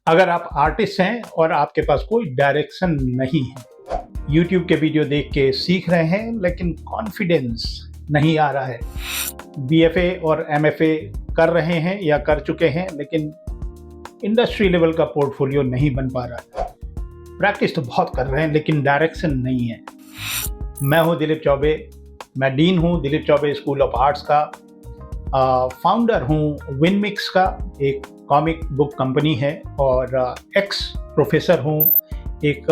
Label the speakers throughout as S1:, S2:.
S1: अगर आप आर्टिस्ट हैं और आपके पास कोई डायरेक्शन नहीं है, यूट्यूब के वीडियो देख के सीख रहे हैं लेकिन कॉन्फिडेंस नहीं आ रहा है, बीएफए और एमएफए कर रहे हैं या कर चुके हैं लेकिन इंडस्ट्री लेवल का पोर्टफोलियो नहीं बन पा रहा है, प्रैक्टिस तो बहुत कर रहे हैं लेकिन डायरेक्शन नहीं है। मैं हूं दिलीप चौबे, मैं डीन हूं Dilip Choubey school of arts का, फाउंडर हूं विनमिक्स का, एक कॉमिक बुक कंपनी है, और एक्स प्रोफेसर हूं एक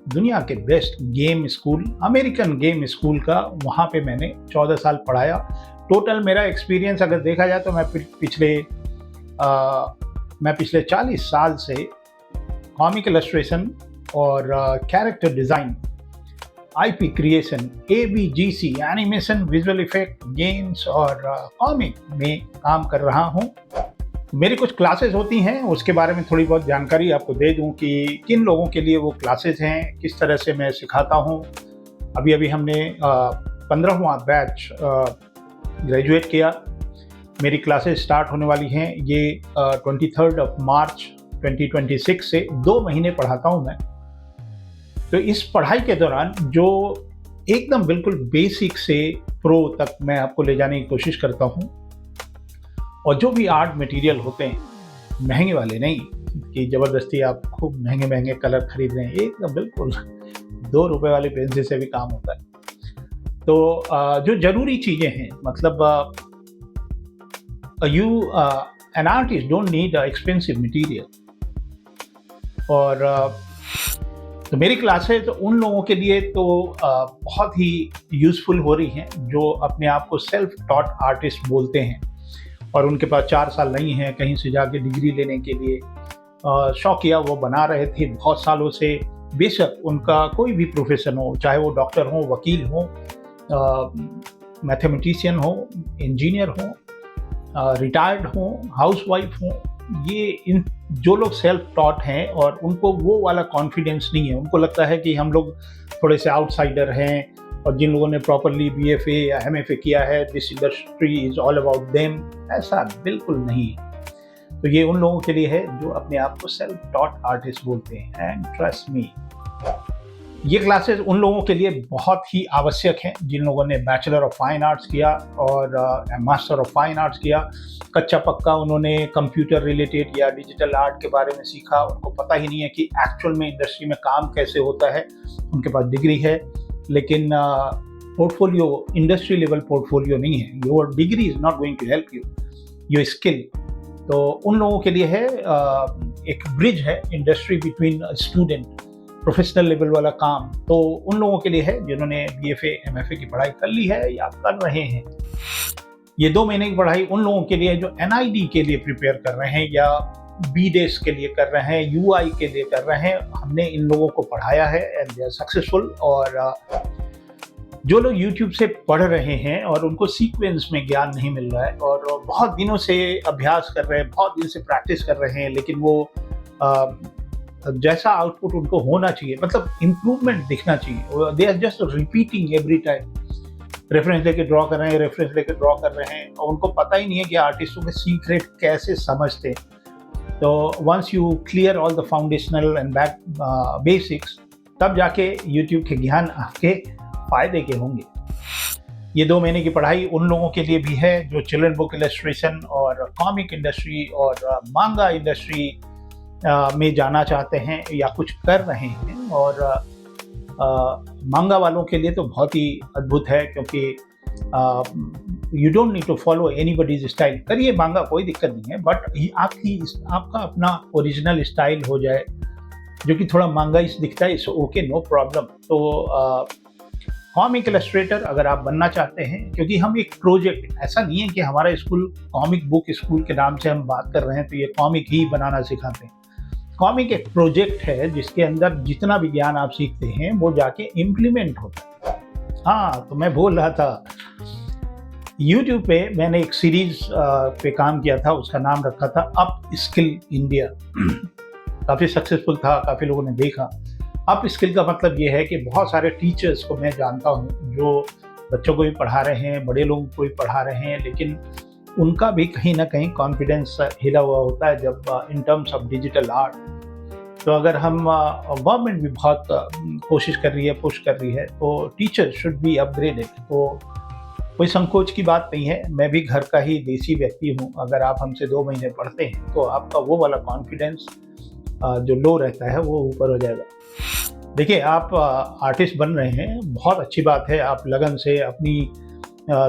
S1: दुनिया के best game school, American game school का। वहाँ पे मैंने 14 साल पढ़ाया। टोटल मेरा एक्सपीरियंस अगर देखा जाए तो मैं पिछले 40 साल से कॉमिक इलस्ट्रेशन और character design, IP creation, AVGC, animation, visual effect, games और कॉमिक में काम कर रहा हूँ। मेरी कुछ क्लासेस होती हैं, उसके बारे में थोड़ी बहुत जानकारी आपको दे दूं कि किन लोगों के लिए वो क्लासेस हैं, किस तरह से मैं सिखाता हूं। अभी हमने 15वां बैच ग्रेजुएट किया। मेरी क्लासेस स्टार्ट होने वाली हैं ये 23 मार्च 2026 से 2 महीने पढ़ाता हूं मैं। तो इस पढ़ाई के दौरान जो एकदम बिल्कुल बेसिक से प्रो तक मैं आपको ले जाने की कोशिश करता हूं, और जो भी आर्ट मटेरियल होते हैं, महंगे वाले नहीं कि ज़बरदस्ती आप खूब महंगे महंगे कलर खरीद रहे हैं, एकदम बिल्कुल 2 रुपए वाले पेंसिल से भी काम होता है। तो जो ज़रूरी चीज़ें हैं, मतलब an artist don't need expensive material. और तो मेरी क्लासेस तो उन लोगों के लिए तो बहुत ही यूज़फुल हो रही हैं जो अपने आप को सेल्फ टॉट आर्टिस्ट बोलते हैं और उनके पास 4 साल नहीं है कहीं से जाके डिग्री लेने के लिए। शौकिया वो बना रहे थे बहुत सालों से, बेशक उनका कोई भी प्रोफेशन हो, चाहे वो डॉक्टर हो, वकील हो, मैथमेटिशियन हो, इंजीनियर हो, रिटायर्ड हो, हाउसवाइफ हो, इन जो लोग सेल्फ टॉट हैं और उनको वो वाला कॉन्फिडेंस नहीं है, उनको लगता है कि हम लोग थोड़े से आउटसाइडर हैं, और जिन लोगों ने प्रॉपरली बीएफए या एमएफए किया है, this industry is all about them, ऐसा बिल्कुल नहीं है। तो ये उन लोगों के लिए है जो अपने आप को सेल्फ टॉट आर्टिस्ट बोलते हैं। एंड ट्रस्ट मी, ये क्लासेस उन लोगों के लिए बहुत ही आवश्यक हैं जिन लोगों ने बैचलर ऑफ फाइन आर्ट्स किया और मास्टर ऑफ फाइन आर्ट्स किया। कच्चा पक्का उन्होंने कंप्यूटर रिलेटेड या डिजिटल आर्ट के बारे में सीखा, उनको पता ही नहीं है कि एक्चुअल में इंडस्ट्री में काम कैसे होता है। उनके पास डिग्री है लेकिन पोर्टफोलियो इंडस्ट्री लेवल पोर्टफोलियो नहीं है। Your degree is not going to help you, your skill. तो उन लोगों के लिए है एक ब्रिज है industry between student, professional level वाला काम। तो उन लोगों के लिए है जिन्होंने बीएफए एमएफए की पढ़ाई कर ली है या कर रहे हैं। ये 2 महीने की पढ़ाई उन लोगों के लिए जो एनआईडी के लिए प्रिपेयर कर रहे हैं या बीडेस के लिए कर रहे हैं, यूआई के लिए कर रहे हैं। हमने इन लोगों को पढ़ाया है एंड दे आर सक्सेसफुल। और जो लोग यूट्यूब से पढ़ रहे हैं और उनको सीक्वेंस में ज्ञान नहीं मिल रहा है और बहुत दिनों से अभ्यास कर रहे हैं, बहुत दिन से प्रैक्टिस कर रहे हैं, लेकिन वो जैसा आउटपुट उनको होना चाहिए, मतलब इम्प्रूवमेंट दिखना चाहिए, they are just repeating every time, reference लेके ड्रॉ कर रहे हैं, रेफरेंस लेके ड्रॉ कर रहे हैं, और उनको पता ही नहीं है कि आर्टिस्टों के सीक्रेट कैसे समझते हैं। तो once you clear all the foundational and basics, तब जाके यूट्यूब के ज्ञान आपके फ़ायदे के होंगे। ये 2 महीने की पढ़ाई उन लोगों के लिए भी है जो चिल्ड्रन बुक इलस्ट्रेशन और कॉमिक इंडस्ट्री और मांगा इंडस्ट्री में जाना चाहते हैं या कुछ कर रहे हैं। और मांगा वालों के लिए तो बहुत ही अद्भुत है, क्योंकि you don't need to follow anybody's style. करिए मांगा, कोई दिक्कत नहीं है, बट आपका अपना ओरिजिनल स्टाइल हो जाए जो कि थोड़ा मांगाइस दिखता है, इट्स ओके, नो प्रॉब्लम। तो कॉमिक इलस्ट्रेटर अगर आप बनना चाहते हैं, क्योंकि हम एक प्रोजेक्ट, ऐसा नहीं है कि हमारा स्कूल कॉमिक बुक स्कूल के नाम से हम बात कर रहे हैं तो ये कॉमिक ही बनाना सिखाते हैं। कॉमिक एक प्रोजेक्ट है जिसके अंदर जितना भी ज्ञान आप सीखते हैं वो जाके इम्प्लीमेंट होता है। हाँ, तो मैं बोल रहा था, YouTube पे मैंने एक सीरीज पे काम किया था, उसका नाम रखा था अप स्किल इंडिया। काफ़ी सक्सेसफुल था, काफ़ी लोगों ने देखा। अप स्किल का मतलब ये है कि बहुत सारे टीचर्स को मैं जानता हूँ जो बच्चों को भी पढ़ा रहे हैं, बड़े लोगों को भी पढ़ा रहे हैं, लेकिन उनका भी कहीं न कहीं कॉन्फिडेंस हिला हुआ होता है जब in terms of digital art. तो अगर हम गवर्नमेंट भी बहुत कोशिश कर रही है, पुश कर रही है, तो टीचर शुड बी अपग्रेडेड। तो कोई संकोच की बात नहीं है, मैं भी घर का ही देसी व्यक्ति हूँ। अगर आप हमसे 2 महीने पढ़ते हैं तो आपका वो वाला कॉन्फिडेंस जो लो रहता है वो ऊपर हो जाएगा। देखिए, आप आर्टिस्ट बन रहे हैं, बहुत अच्छी बात है। आप लगन से, अपनी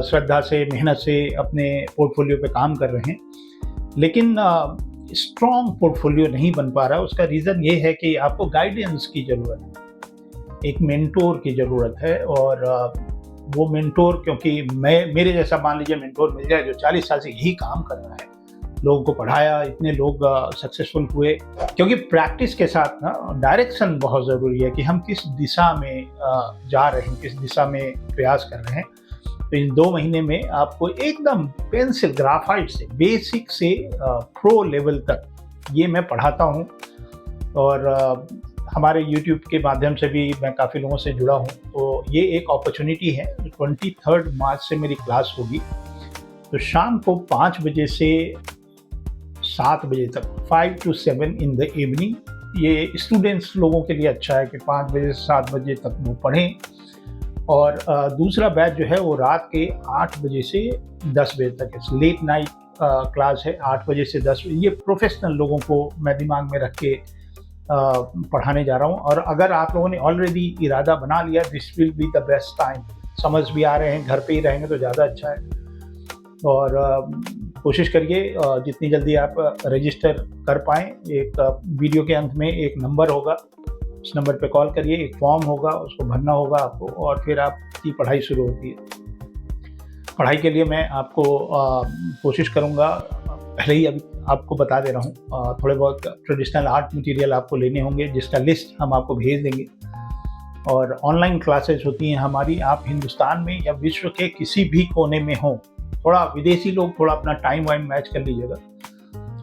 S1: श्रद्धा से, मेहनत से अपने पोर्टफोलियो पे काम कर रहे हैं, लेकिन स्ट्रॉन्ग पोर्टफोलियो नहीं बन पा रहा। उसका रीज़न ये है कि आपको गाइडेंस की ज़रूरत है, एक मेंटोर की ज़रूरत है। और वो मेंटोर, क्योंकि मेरे जैसा मान लीजिए मेंटोर मिल जाए जो 40 साल से यही काम कर रहा है, लोगों को पढ़ाया, इतने लोग सक्सेसफुल हुए। क्योंकि प्रैक्टिस के साथ ना डायरेक्शन बहुत ज़रूरी है कि हम किस दिशा में जा रहे हैं, किस दिशा में प्रयास कर रहे हैं। तो इन 2 महीने में आपको एकदम पेंसिल ग्राफाइट से, बेसिक से प्रो लेवल तक ये मैं पढ़ाता हूँ। और हमारे YouTube के माध्यम से भी मैं काफ़ी लोगों से जुड़ा हूँ। तो ये एक अपॉर्चुनिटी है। 23 मार्च से मेरी क्लास होगी। तो शाम को 5 बजे से 7 बजे तक, 5 to 7 इन द इवनिंग। ये स्टूडेंट्स लोगों के लिए अच्छा है कि 5 बजे से 7 बजे तक वो पढ़ें। और दूसरा बैच जो है वो रात के 8 बजे से 10 बजे तक है। लेट नाइट क्लास है, 8 बजे से 10 बजे। ये प्रोफेशनल लोगों को मैं दिमाग में रख के पढ़ाने जा रहा हूँ। और अगर आप लोगों ने ऑलरेडी इरादा बना लिया, this will be the best time, समझ भी आ रहे हैं, घर पे ही रहेंगे तो ज़्यादा अच्छा है। और कोशिश करिए जितनी जल्दी आप रजिस्टर कर पाएँ। एक वीडियो के अंत में एक नंबर होगा, उस नंबर पे कॉल करिए, एक फॉर्म होगा, उसको भरना होगा आपको, और फिर आपकी पढ़ाई शुरू होती है। पढ़ाई के लिए मैं आपको कोशिश करूँगा, पहले ही अभी आपको बता दे रहा हूँ, थोड़े बहुत ट्रेडिशनल आर्ट मटेरियल आपको लेने होंगे, जिसका लिस्ट हम आपको भेज देंगे। और ऑनलाइन क्लासेस होती हैं हमारी। आप हिंदुस्तान में या विश्व के किसी भी कोने में हों, थोड़ा विदेशी लोग थोड़ा अपना टाइम वाइम मैच कर लीजिएगा।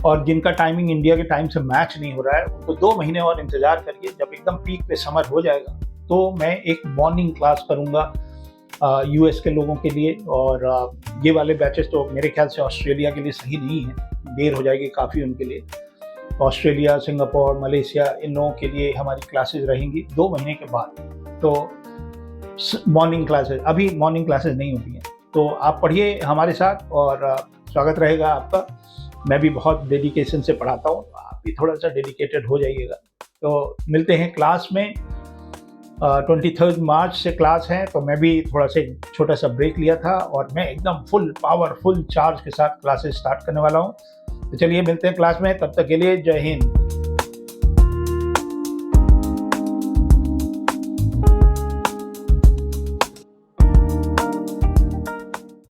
S1: और जिनका टाइमिंग इंडिया के टाइम से मैच नहीं हो रहा है, उनको 2 महीने और इंतज़ार करिए। जब एकदम पीक पे समर हो जाएगा तो मैं एक मॉर्निंग क्लास करूँगा यूएस के लोगों के लिए। और ये वाले बैचेस तो मेरे ख्याल से ऑस्ट्रेलिया के लिए सही नहीं है, देर हो जाएगी काफ़ी उनके लिए। ऑस्ट्रेलिया, सिंगापुर, मलेशिया, इन लोगों के लिए हमारी क्लासेस रहेंगी 2 महीने के बाद। तो मॉर्निंग क्लासेस, अभी मॉर्निंग क्लासेस नहीं होती हैं। तो आप पढ़िए हमारे साथ और स्वागत रहेगा आपका। मैं भी बहुत डेडिकेशन से पढ़ाता हूँ, आप भी थोड़ा सा डेडिकेटेड हो जाइएगा। तो मिलते हैं क्लास में। 23 मार्च से क्लास है, तो मैं भी थोड़ा सा छोटा सा ब्रेक लिया था और मैं एकदम फुल पावर, फुल चार्ज के साथ क्लासेस स्टार्ट करने वाला हूँ। तो चलिए मिलते हैं क्लास में, तब तक के लिए जय हिंद।